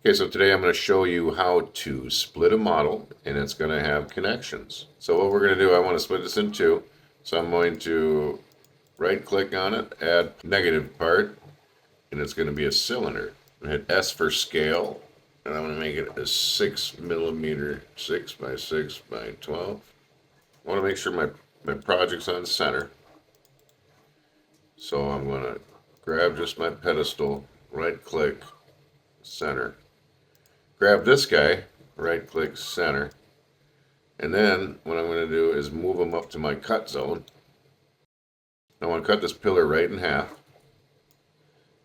Okay, so today I'm going to show you how to split a model, and it's going to have connections. So what we're going to do, I want to split this in two. So I'm going to right click on it, add negative part, and it's going to be a cylinder. I'm going to hit S for scale, and I'm going to make it a 6 millimeter, 6 by 6 by 12. I want to make sure my project's on center. So I'm going to grab just my pedestal, right click, center. Grab this guy, right click center, and then what I'm going to do is move them up to my cut zone. I want to cut this pillar right in half.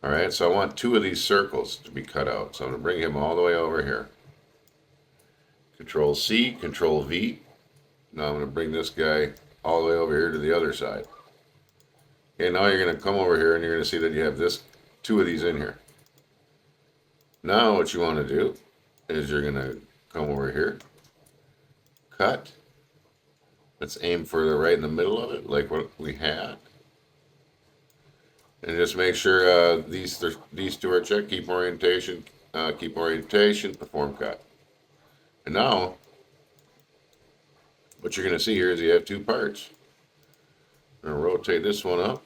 Alright, so I want two of these circles to be cut out. So I'm going to bring him all the way over here. Control C, Control V. Now I'm going to bring this guy all the way over here to the other side. Okay, now you're going to come over here and you're going to see that you have two of these in here. Now what you want to do is you're going to come over here, cut. Let's aim for the right in the middle of it, like what we had. And just make sure these two are checked. Keep orientation, perform cut. And now, what you're going to see here is you have two parts. I'm going to rotate this one up.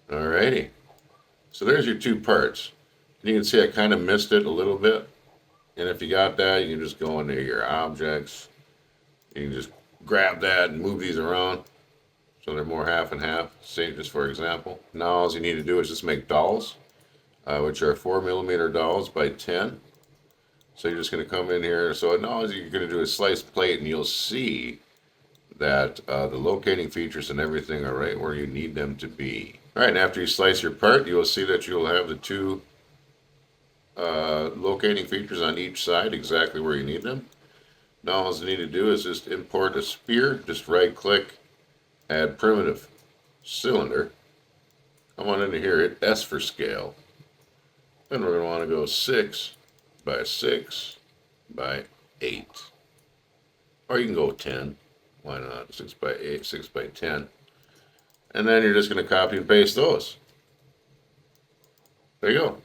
Alrighty. So there's your two parts. And you can see I kind of missed it a little bit. And if you got that, you can just go into your objects. You can just grab that and move these around so they're more half and half. Say just for example. Now all you need to do is just make dowels, which are 4 millimeter dowels by 10. So you're just going to come in here. So now all you're going to do is slice plate, and you'll see that the locating features and everything are right where you need them to be. All right, and after you slice your part, you will see that you'll have the two locating features on each side exactly where you need them. Now all you need to do is just import a sphere. Just right click, add primitive cylinder. Come on into here, hit S for scale. Then we're going to want to go 6 by 6 by 8. Or you can go 10. Why not? 6 by 8, 6 by 10. And then you're just going to copy and paste those. There you go.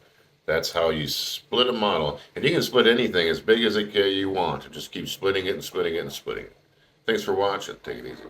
That's how you split a model. And you can split anything as big as you want. Just keep splitting it and splitting it and splitting it. Thanks for watching. Take it easy.